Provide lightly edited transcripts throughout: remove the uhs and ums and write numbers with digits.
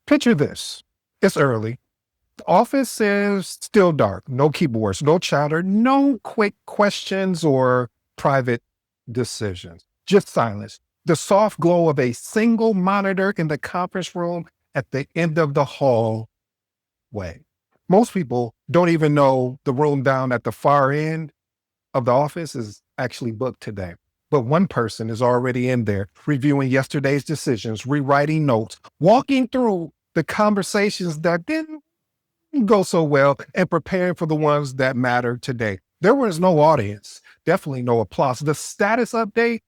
Picture this. It's early. The office is still dark. No keyboards, no chatter, no quick questions or private decisions. Just silence. The soft glow of a single monitor in the conference room at the end of the hallway. Most people don't even know the room down at the far end of the office is actually booked today. But one person is already in there reviewing yesterday's decisions, rewriting notes, walking through the conversations that didn't go so well, and preparing for the ones that matter today. There was no audience, definitely no applause. The status update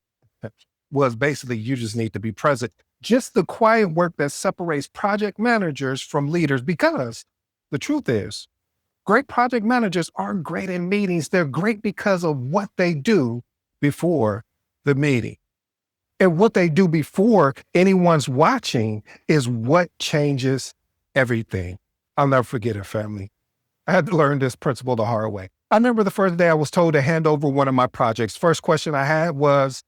was basically you just need to be present. Just the quiet work that separates project managers from leaders, because the truth is, great project managers aren't great in meetings. They're great because of what they do before the meeting. And what they do before anyone's watching is what changes everything. I'll never forget it, family. I had to learn this principle the hard way. I remember the first day I was told to hand over one of my projects. First question I had was,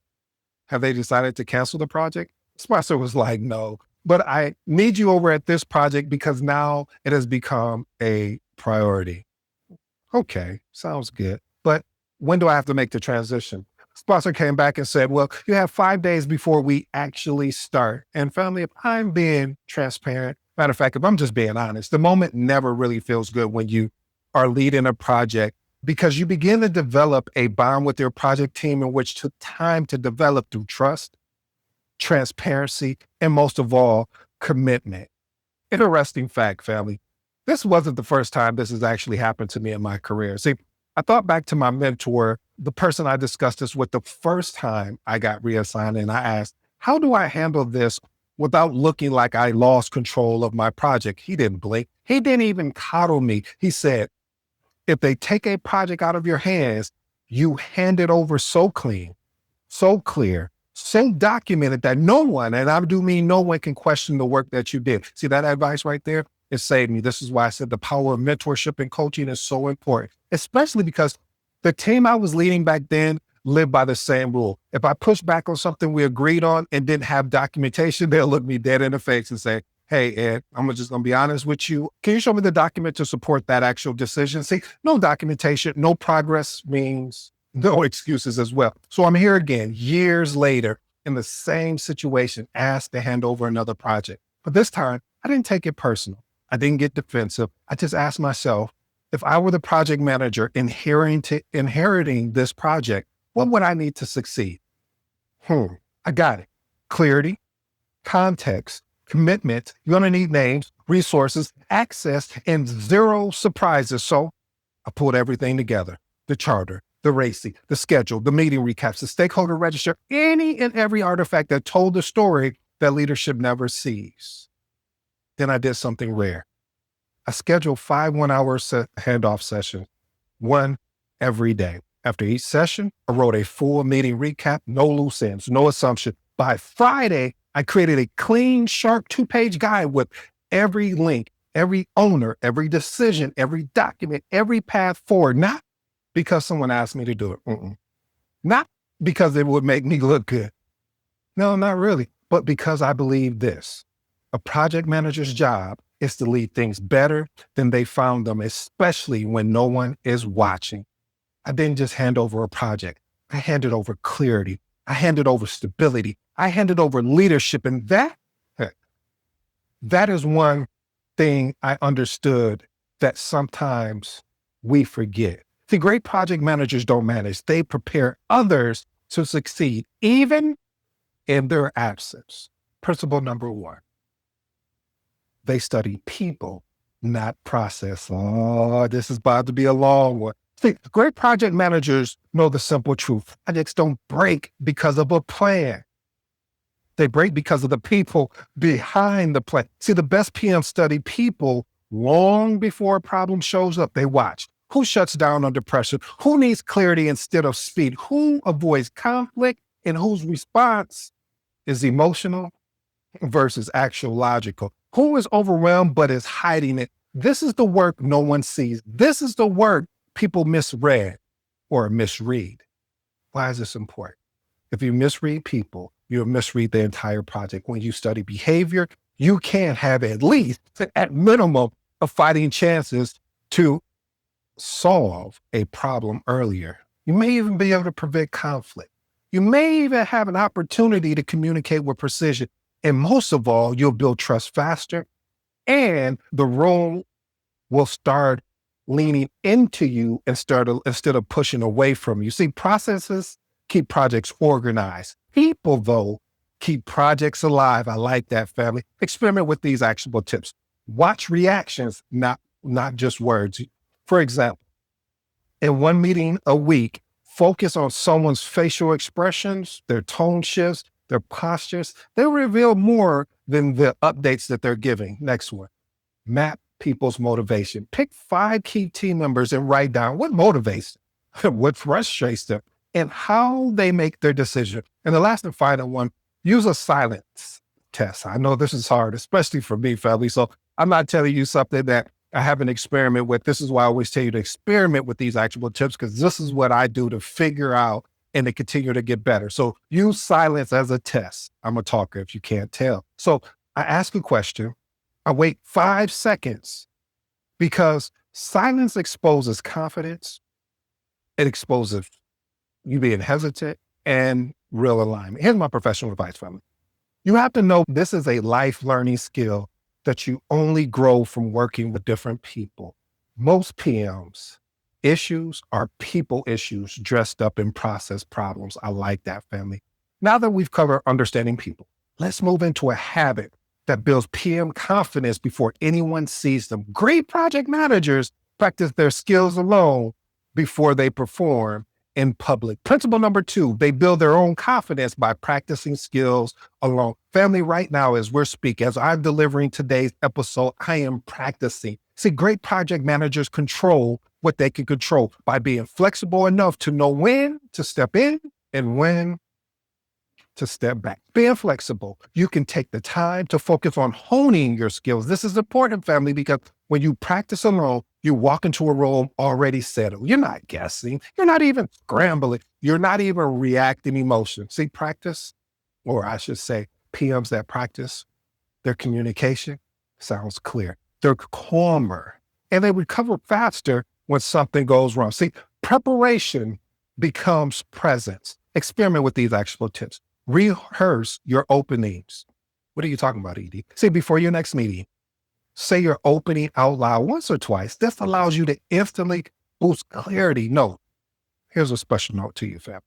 have they decided to cancel the project? Sponsor was like, no, but I need you over at this project because now it has become a priority. Okay, sounds good. But when do I have to make the transition? Sponsor came back and said, well, you have 5 days before we actually start. And family, if I'm being transparent, matter of fact, if I'm just being honest, the moment never really feels good when you are leading a project because you begin to develop a bond with your project team in which took time to develop through trust, transparency, and most of all, commitment. Interesting fact, family. This wasn't the first time this has actually happened to me in my career. See, I thought back to my mentor, the person I discussed this with the first time I got reassigned, and I asked, how do I handle this without looking like I lost control of my project? He didn't blink. He didn't even coddle me. He said, if they take a project out of your hands, you hand it over so clean, so clear, so documented that no one, and I do mean no one, can question the work that you did. See that advice right there? It saved me. This is why I said the power of mentorship and coaching is so important, especially because the team I was leading back then lived by the same rule. If I pushed back on something we agreed on and didn't have documentation, they'll look me dead in the face and say, hey, Ed, I'm just going to be honest with you. Can you show me the document to support that actual decision? See, no documentation, no progress means no excuses as well. So I'm here again, years later, in the same situation, asked to hand over another project. But this time, I didn't take it personal. I didn't get defensive. I just asked myself, if I were the project manager inheriting this project, what would I need to succeed? I got it. Clarity, context, commitment. You're going to need names, resources, access, and zero surprises. So I pulled everything together. The charter, the RACI, the schedule, the meeting recaps, the stakeholder register, any and every artifact that told the story that leadership never sees. Then I did something rare. I scheduled 5 1-hour handoff sessions, one every day. After each session, I wrote a full meeting recap, no loose ends, no assumption. By Friday, I created a clean, sharp 2-page guide with every link, every owner, every decision, every document, every path forward, not because someone asked me to do it. Not because it would make me look good. No, not really, but because I believe this. A project manager's job is to lead things better than they found them, especially when no one is watching. I didn't just hand over a project. I handed over clarity. I handed over stability. I handed over leadership. And that is one thing I understood that sometimes we forget. See, great project managers don't manage. They prepare others to succeed, even in their absence. Principle number 1. They study people, not process. Oh, this is about to be a long one. See, great project managers know the simple truth. Projects don't break because of a plan. They break because of the people behind the plan. See, the best PMs study people long before a problem shows up. They watch. Who shuts down under pressure? Who needs clarity instead of speed? Who avoids conflict? And whose response is emotional versus actual logical? Who is overwhelmed but is hiding it? This is the work no one sees. This is the work people misread or misread. Why is this important? If you misread people, you'll misread the entire project. When you study behavior, you can have at least, at minimum, a fighting chances to solve a problem earlier. You may even be able to prevent conflict. You may even have an opportunity to communicate with precision. And most of all, you'll build trust faster, and the room will start leaning into you instead of pushing away from you. See, processes keep projects organized. People, though, keep projects alive. I like that, family. Experiment with these actionable tips. Watch reactions, not just words. For example, in one meeting a week, focus on someone's facial expressions, their tone shifts, their postures. They reveal more than the updates that they're giving. Next one, map people's motivation. Pick 5 key team members and write down what motivates them, what frustrates them, and how they make their decision. And the last and final one, use a silence test. I know this is hard, especially for me, family. So I'm not telling you something that I have an experiment with. This is why I always tell you to experiment with these actionable tips, because this is what I do to figure out and to continue to get better. So use silence as a test. I'm a talker if you can't tell. So I ask a question. I wait 5 seconds, because silence exposes confidence. It exposes you being hesitant and real alignment. Here's my professional advice, family. You have to know this is a life learning skill that you only grow from working with different people. Most PMs issues are people issues dressed up in process problems. I like that, family. Now that we've covered understanding people, let's move into a habit that builds PM confidence before anyone sees them. Great project managers practice their skills alone before they perform in public. Principle number 2, they build their own confidence by practicing skills alone. Family, right now, as we're speaking, as I'm delivering today's episode, I am practicing. See, great project managers control what they can control by being flexible enough to know when to step in and when to step back. Being flexible, you can take the time to focus on honing your skills. This is important, family, because when you practice alone, you walk into a room already settled. You're not guessing. You're not even scrambling. You're not even reacting emotions. See, practice, or I should say, PMs that practice their communication sounds clear. They're calmer and they recover faster when something goes wrong. See, preparation becomes presence. Experiment with these actionable tips. Rehearse your openings. What are you talking about, Edie? See, before your next meeting, say your opening out loud once or twice. This allows you to instantly boost clarity. No, here's a special note to you, family.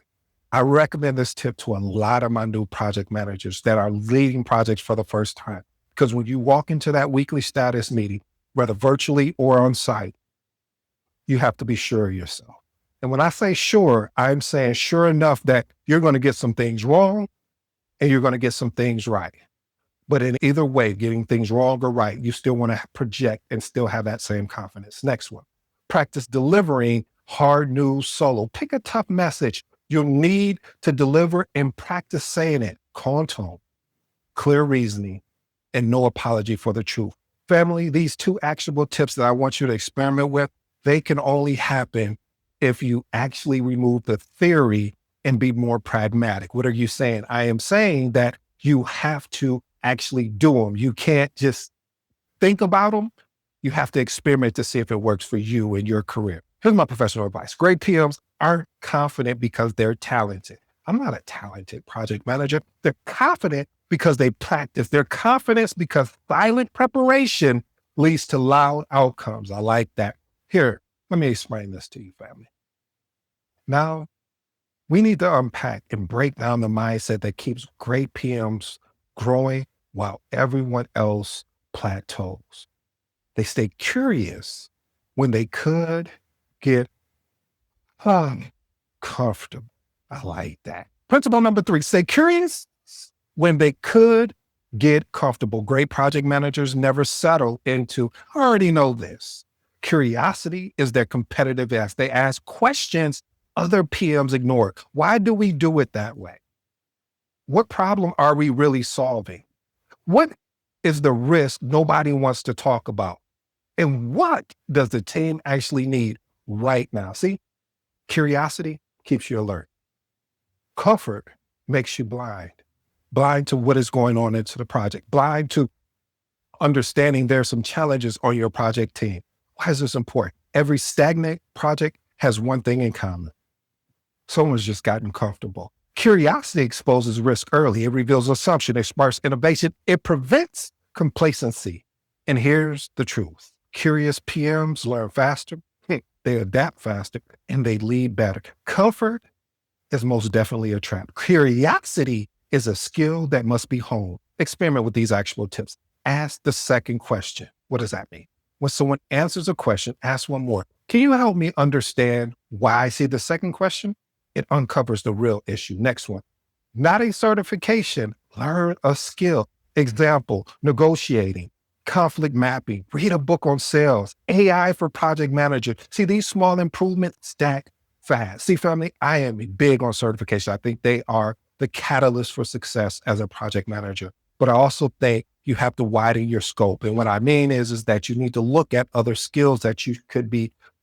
I recommend this tip to a lot of my new project managers that are leading projects for the first time. Because when you walk into that weekly status meeting, whether virtually or on site, you have to be sure of yourself. And when I say sure, I'm saying sure enough that you're going to get some things wrong and you're going to get some things right. But in either way, getting things wrong or right, you still want to project and still have that same confidence. Next one, practice delivering hard news solo. Pick a tough message you'll need to deliver and practice saying it. Calm tone, clear reasoning, and no apology for the truth. Family, these 2 actionable tips that I want you to experiment with, they can only happen if you actually remove the theory and be more pragmatic. What are you saying? I am saying that you have to actually do them. You can't just think about them. You have to experiment to see if it works for you in your career. Here's my professional advice. Great PMs aren't confident because they're talented. I'm not a talented project manager. They're confident because they practice. They're confident because silent preparation leads to loud outcomes. I like that. Here, let me explain this to you, family. Now, we need to unpack and break down the mindset that keeps great PMs growing while everyone else plateaus. They stay curious when they could get comfortable. I like that. Principle number 3, stay curious when they could get comfortable. Great project managers never settle into, I already know this. Curiosity is their competitive edge. They ask questions other PMs ignore. Why do we do it that way? What problem are we really solving? What is the risk nobody wants to talk about? And what does the team actually need right now? See, curiosity keeps you alert. Comfort makes you blind to what is going on into the project, blind to understanding there's some challenges on your project team. Why is this important? Every stagnant project has one thing in common. Someone's just gotten comfortable. Curiosity exposes risk early. It reveals assumption. It sparks innovation. It prevents complacency. And here's the truth. Curious PMs learn faster, they adapt faster, and they lead better. Comfort is most definitely a trap. Curiosity is a skill that must be honed. Experiment with these actual tips. Ask the second question. What does that mean? When someone answers a question, ask one more. Can you help me understand why I see the second question? It uncovers the real issue. Next one. Not a certification. Learn a skill. Example, negotiating, conflict mapping, read a book on sales, AI for project manager. See, these small improvements stack fast. See, family, I am big on certification. I think they are the catalyst for success as a project manager. But I also think you have to widen your scope. And what I mean is that you need to look at other skills that you could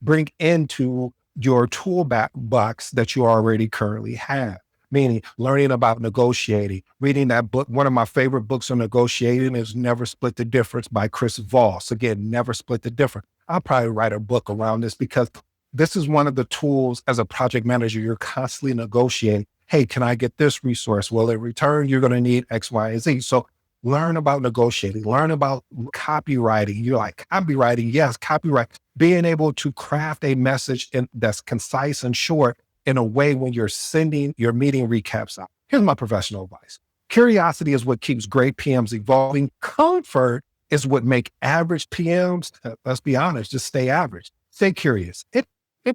bring into your toolbox that you already currently have. Meaning learning about negotiating, reading that book. One of my favorite books on negotiating is Never Split the Difference by Chris Voss. Again, Never Split the Difference. I'll probably write a book around this because this is one of the tools as a project manager, you're constantly negotiating. Hey, can I get this resource? Well, in return, you're going to need X, Y, and Z. So learn about negotiating, learn about copywriting. You're like, copywriting, yes, copyright. Being able to craft a message that's concise and short in a way when you're sending your meeting recaps out. Here's my professional advice. Curiosity is what keeps great PMs evolving. Comfort is what make average PMs, let's be honest, just stay average. Stay curious. It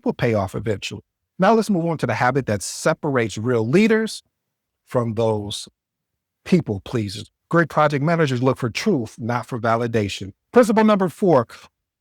will pay off eventually. Now let's move on to the habit that separates real leaders from those people pleasers. Great project managers look for truth, not for validation. Principle number 4,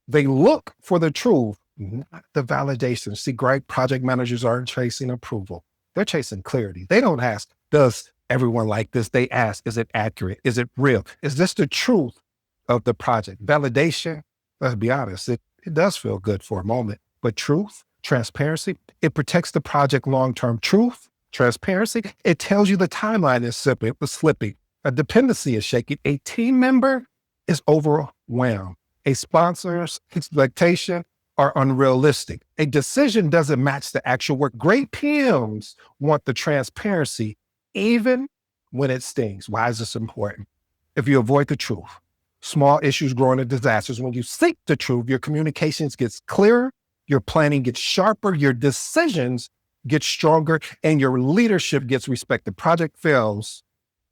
they look for the truth, not the validation. See, great project managers aren't chasing approval. They're chasing clarity. They don't ask, does everyone like this? They ask, is it accurate? Is it real? Is this the truth of the project? Validation, let's be honest, it does feel good for a moment, but truth, transparency, it protects the project long-term. Truth, transparency, it tells you the timeline is slipping. A dependency is shaky. A team member is overwhelmed. A sponsor's expectation are unrealistic. A decision doesn't match the actual work. Great PMs want the transparency, even when it stings. Why is this important? If you avoid the truth, small issues grow into disasters. When you seek the truth, your communications gets clearer, your planning gets sharper, your decisions get stronger, and your leadership gets respected. Project fails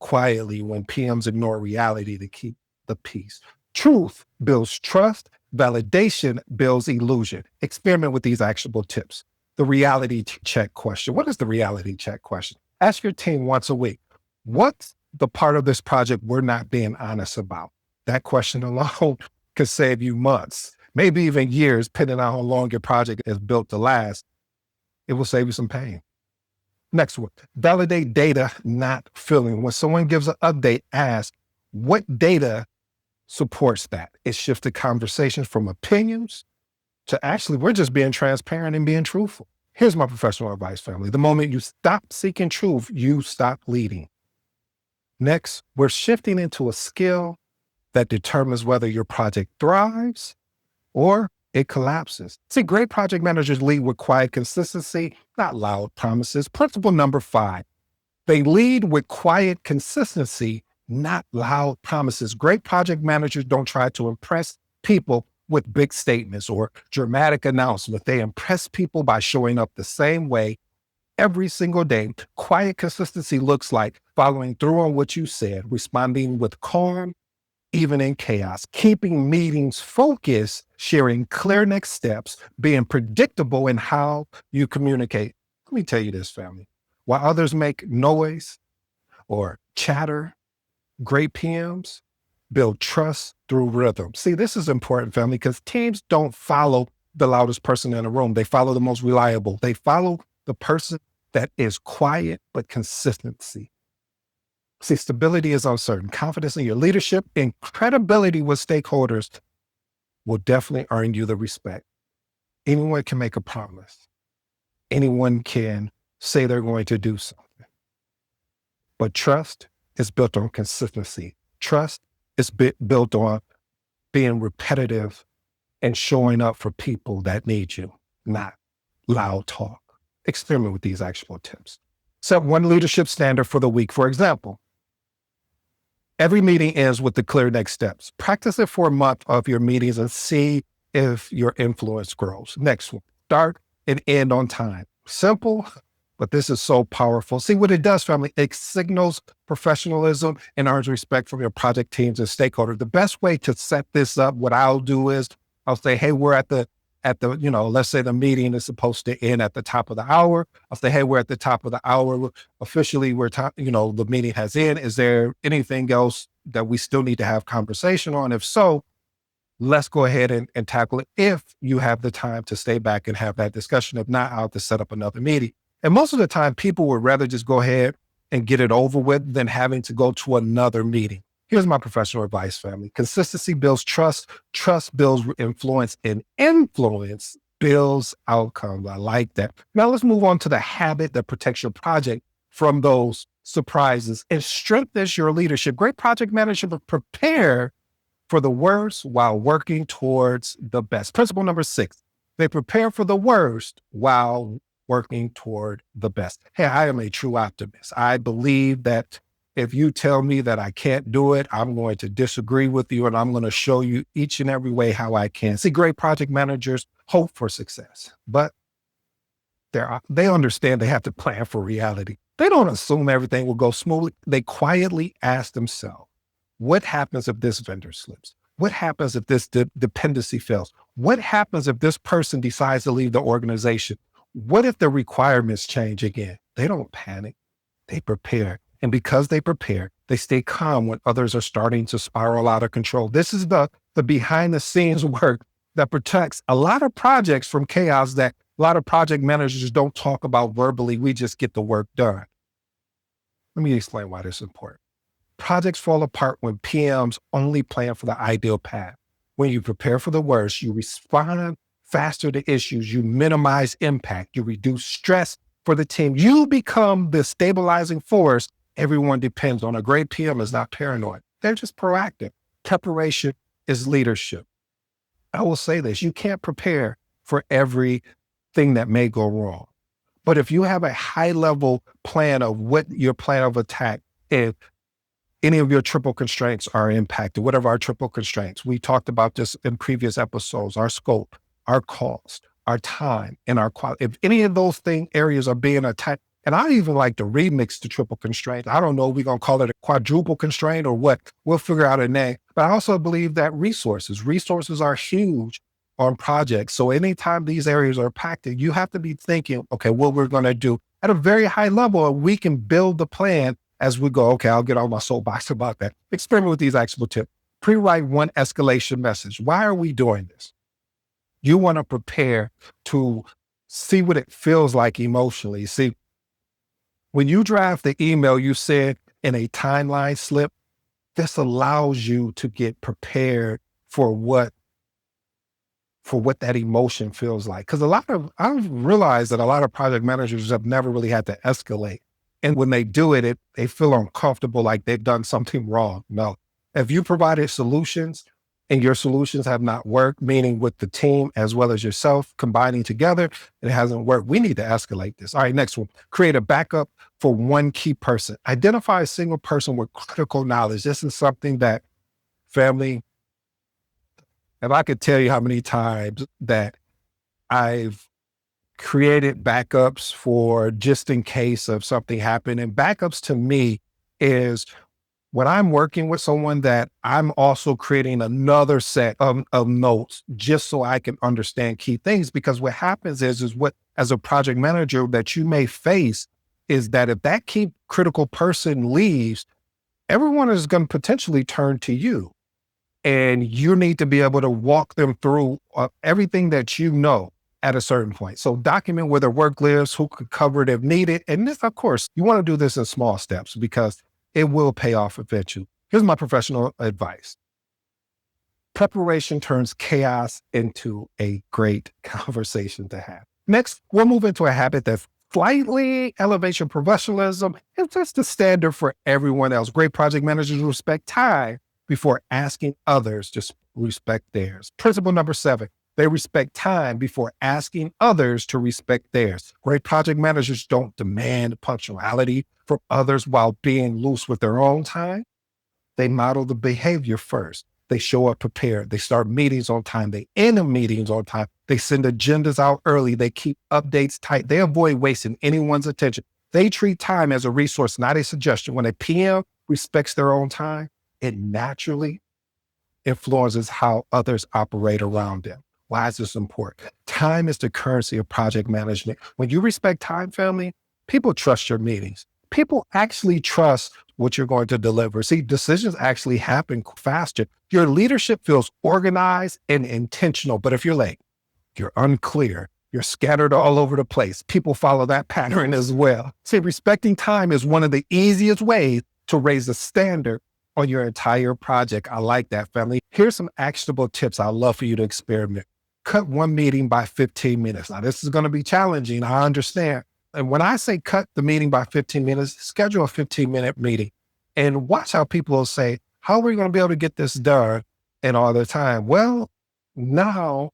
quietly when PMs ignore reality to keep the peace. Truth builds trust. Validation builds illusion. Experiment with these actionable tips. The reality check question. What is the reality check question? Ask your team once a week, what's the part of this project we're not being honest about? That question alone could save you months, maybe even years, depending on how long your project is built to last. It will save you some pain. Next one, validate data, not feeling. When someone gives an update, ask what data supports that. It shifts the conversation from opinions to actually, we're just being transparent and being truthful. Here's my professional advice, family. The moment you stop seeking truth, you stop leading. Next, we're shifting into a skill that determines whether your project thrives or it collapses. See, great project managers lead with quiet consistency, not loud promises. Principle number 5, they lead with quiet consistency, not loud promises. Great project managers don't try to impress people with big statements or dramatic announcements. They impress people by showing up the same way every single day. Quiet consistency looks like following through on what you said, responding with calm, even in chaos, keeping meetings focused, sharing clear next steps, being predictable in how you communicate. Let me tell you this, family. While others make noise or chatter, great PMs build trust through rhythm. See, this is important, family, because teams don't follow the loudest person in the room. They follow the most reliable. They follow the person that is quiet, but consistency. See, stability is uncertain. Confidence in your leadership and credibility with stakeholders will definitely earn you the respect. Anyone can make a promise. Anyone can say they're going to do something. But trust is built on consistency. Trust is built on being repetitive and showing up for people that need you, not loud talk. Experiment with these actual tips. Set one leadership standard for the week. For example, every meeting ends with the clear next steps. Practice it for a month of your meetings and see if your influence grows. Next one, start and end on time. Simple, but this is so powerful. See what it does, family. It signals professionalism and earns respect from your project teams and stakeholders. The best way to set this up, what I'll do is I'll say, hey, we're at the, let's say the meeting is supposed to end at the top of the hour. I'll say, hey, we're at the top of the hour. Officially, the meeting has ended. Is there anything else that we still need to have conversation on? If so, let's go ahead and tackle it if you have the time to stay back and have that discussion. If not, I'll have to set up another meeting. And most of the time, people would rather just go ahead and get it over with than having to go to another meeting. Here's my professional advice, family. Consistency builds trust. Trust builds influence, and influence builds outcomes. I like that. Now let's move on to the habit that protects your project from those surprises and strengthens your leadership. Great project managers prepare for the worst while working towards the best. Principle number 6, they prepare for the worst while working toward the best. Hey, I am a true optimist. I believe that if you tell me that I can't do it, I'm going to disagree with you, and I'm going to show you each and every way how I can. See, great project managers hope for success, but they understand they have to plan for reality. They don't assume everything will go smoothly. They quietly ask themselves, what happens if this vendor slips? What happens if this dependency fails? What happens if this person decides to leave the organization? What if the requirements change again? They don't panic. They prepare. And because they prepare, they stay calm when others are starting to spiral out of control. This is the behind the scenes work that protects a lot of projects from chaos that a lot of project managers don't talk about verbally. We just get the work done. Let me explain why this is important. Projects fall apart when PMs only plan for the ideal path. When you prepare for the worst, you respond faster to issues, you minimize impact, you reduce stress for the team. You become the stabilizing force everyone depends on. A great PM is not paranoid. They're just proactive. Preparation is leadership. I will say this, you can't prepare for everything that may go wrong. But if you have a high level plan of what your plan of attack, if any of your triple constraints are impacted, whatever our triple constraints, we talked about this in previous episodes, our scope, our cost, our time, and our quality. If any of those areas are being attacked, and I even like to remix the triple constraint. I don't know if we're going to call it a quadruple constraint or what. We'll figure out a name. But I also believe that resources are huge on projects. So anytime these areas are packed, you have to be thinking, okay, what we're going to do at a very high level, and we can build the plan as we go. Okay, I'll get on my soapbox about that. Experiment with these actual tips. Pre-write one escalation message. Why are we doing this? You want to prepare to see what it feels like emotionally. See, when you draft the email, you said in a timeline slip, this allows you to get prepared for what that emotion feels like. Because I've realized that a lot of project managers have never really had to escalate. And when they do it, they feel uncomfortable, like they've done something wrong. No, if you provided solutions and your solutions have not worked, meaning with the team as well as yourself combining together, it hasn't worked. We need to escalate this. All right, next one. Create a backup for one key person. Identify a single person with critical knowledge. This is something that, family, if I could tell you how many times that I've created backups for just in case of something happened. And backups to me is when I'm working with someone that I'm also creating another set of notes just so I can understand key things. Because what happens is what, as a project manager, that you may face is that if that key critical person leaves, everyone is going to potentially turn to you. And you need to be able to walk them through everything that you know at a certain point. So document where their work lives, who could cover it if needed. And this, of course, you want to do this in small steps because it will pay off eventually. Here's my professional advice. Preparation turns chaos into a great conversation to have. Next, we'll move into a habit that slightly elevates your professionalism. It's just the standard for everyone else. Great project managers respect time before asking others to respect theirs. Principle number 7, they respect time before asking others to respect theirs. Great project managers don't demand punctuality from others while being loose with their own time. They model the behavior first. They show up prepared. They start meetings on time. They end meetings on time. They send agendas out early. They keep updates tight. They avoid wasting anyone's attention. They treat time as a resource, not a suggestion. When a PM respects their own time, it naturally influences how others operate around them. Why is this important? Time is the currency of project management. When you respect time, family, people trust your meetings. People actually trust what you're going to deliver. See, decisions actually happen faster. Your leadership feels organized and intentional. But if you're late, you're unclear, you're scattered all over the place, people follow that pattern as well. See, respecting time is one of the easiest ways to raise the standard on your entire project. I like that, family. Here's some actionable tips I'd love for you to experiment. Cut one meeting by 15 minutes. Now, this is going to be challenging. I understand. And when I say cut the meeting by 15 minutes, schedule a 15-minute meeting and watch how people will say, how are we going to be able to get this done in all the time? Well, now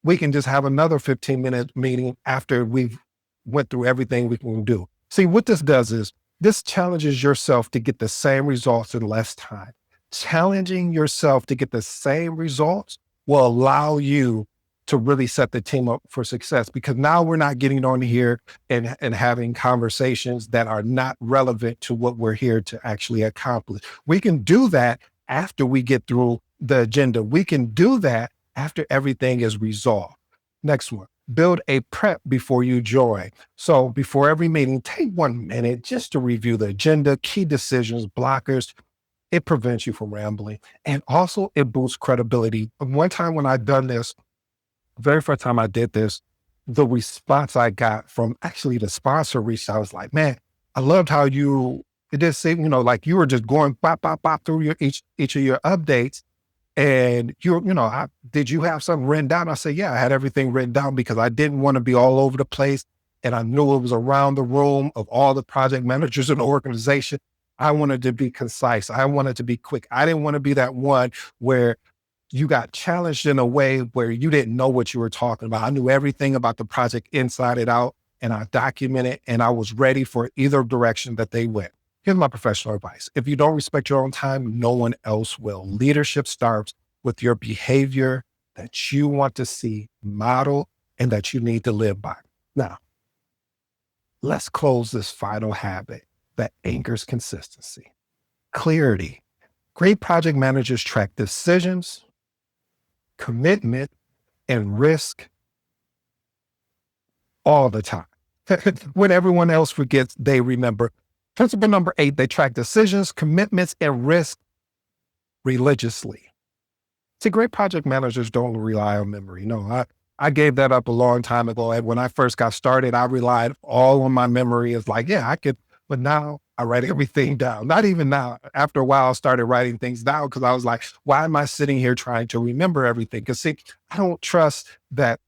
we can just have another 15-minute meeting after we've went through everything we can do. See, what this does is this challenges yourself to get the same results in less time. Challenging yourself to get the same results will allow you to really set the team up for success, because now we're not getting on here and having conversations that are not relevant to what we're here to actually accomplish. We can do that after we get through the agenda. We can do that after everything is resolved. Next one, build a prep before you join. So before every meeting, take 1 minute just to review the agenda, key decisions, blockers. It prevents you from rambling. And also it boosts credibility. One time when I'd done this, very first time I did this, the response I got from actually the sponsor reached out. I was like, man, I loved how it did seem, like you were just going bop, bop, bop through each of your updates. And did you have something written down? I said, yeah, I had everything written down because I didn't want to be all over the place. And I knew it was around the room of all the project managers in the organization. I wanted to be concise. I wanted to be quick. I didn't want to be that one where you got challenged in a way where you didn't know what you were talking about. I knew everything about the project inside and out, and I documented, and I was ready for either direction that they went. Here's my professional advice. If you don't respect your own time, no one else will. Leadership starts with your behavior that you want to see model and that you need to live by. Now, let's close this final habit that anchors consistency. Clarity. Great project managers track decisions, commitment, and risk all the time. When everyone else forgets, they remember. Principle number 8, they track decisions, commitments, and risk religiously. See, great project managers don't rely on memory. No, I gave that up a long time ago. And when I first got started, I relied all on my memory. It's like, yeah, I could, but now I write everything down. Not even now. After a while, I started writing things down because I was like, why am I sitting here trying to remember everything? Because see, I don't trust that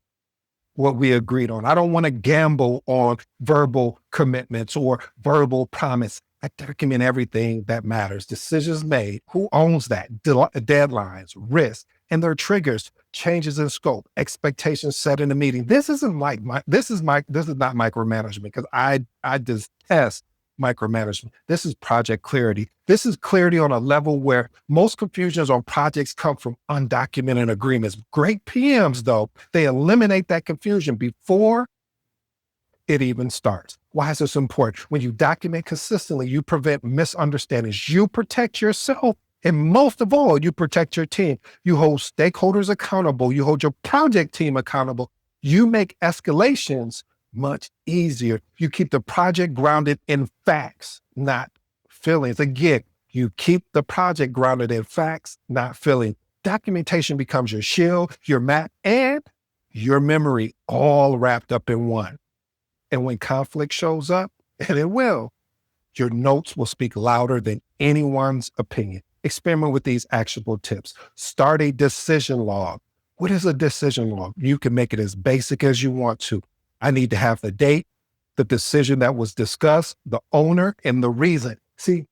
what we agreed on. I don't want to gamble on verbal commitments or verbal promise. I document everything that matters. Decisions made. Who owns that? Deadlines, risk, and their triggers, changes in scope, expectations set in a meeting. This is not micromanagement, because I detest micromanagement. This is project clarity. This is clarity on a level where most confusions on projects come from undocumented agreements. Great PMs, though, they eliminate that confusion before it even starts. Why is this important? When you document consistently, you prevent misunderstandings. You protect yourself. And most of all, you protect your team. You hold stakeholders accountable. You hold your project team accountable. You make escalations much easier. You keep the project grounded in facts, not feelings. Again, you keep the project grounded in facts, not feelings. Documentation becomes your shield, your map, and your memory, all wrapped up in one. And when conflict shows up, and it will, your notes will speak louder than anyone's opinion. Experiment with these actionable tips. Start a decision log. What is a decision log? You can make it as basic as you want to. I need to have the date, the decision that was discussed, the owner, and the reason. See,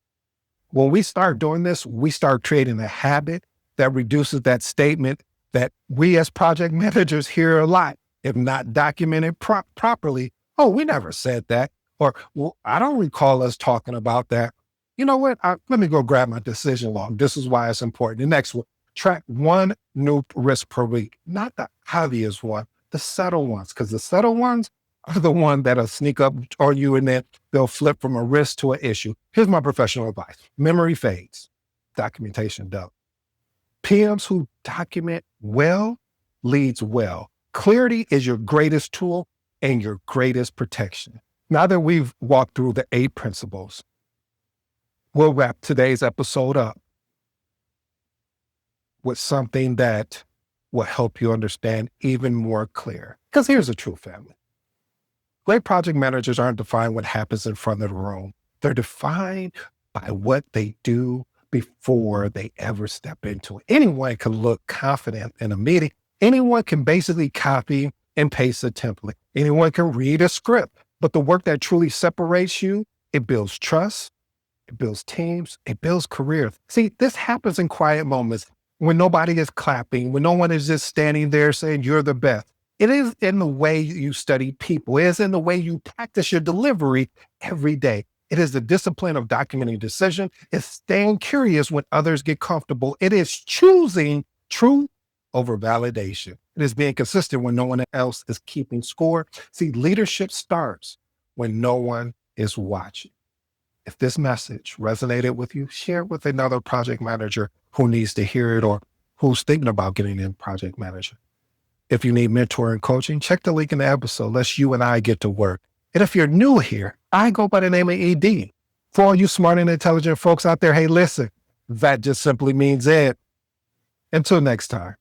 when we start doing this, we start creating a habit that reduces that statement that we as project managers hear a lot, if not documented properly. Oh, we never said that. Or, well, I don't recall us talking about that. You know what? Let me go grab my decision log. This is why it's important. The next one, track one new risk per week, not the obvious one, the subtle ones, because the subtle ones are the one that'll sneak up on you and then they'll flip from a risk to an issue. Here's my professional advice. Memory fades, documentation does. PMs who document well leads well. Clarity is your greatest tool and your greatest protection. Now that we've walked through the 8 principles, we'll wrap today's episode up with something that will help you understand even more clear. Because here's the truth, family. Great project managers aren't defined what happens in front of the room. They're defined by what they do before they ever step into it. Anyone can look confident in a meeting. Anyone can basically copy and paste a template. Anyone can read a script. But the work that truly separates you, it builds trust, it builds teams, it builds careers. See, this happens in quiet moments when nobody is clapping, when no one is just standing there saying you're the best. It is in the way you study people. It is in the way you practice your delivery every day. It is the discipline of documenting decision. It's staying curious when others get comfortable. It is choosing truth over validation. It is being consistent when no one else is keeping score. See, leadership starts when no one is watching. If this message resonated with you, share it with another project manager who needs to hear it or who's thinking about getting in project manager. If you need mentoring coaching, check the link in the episode. Let's you and I get to work. And if you're new here, I go by the name of ED. For all you smart and intelligent folks out there, hey, listen, that just simply means Ed. Until next time.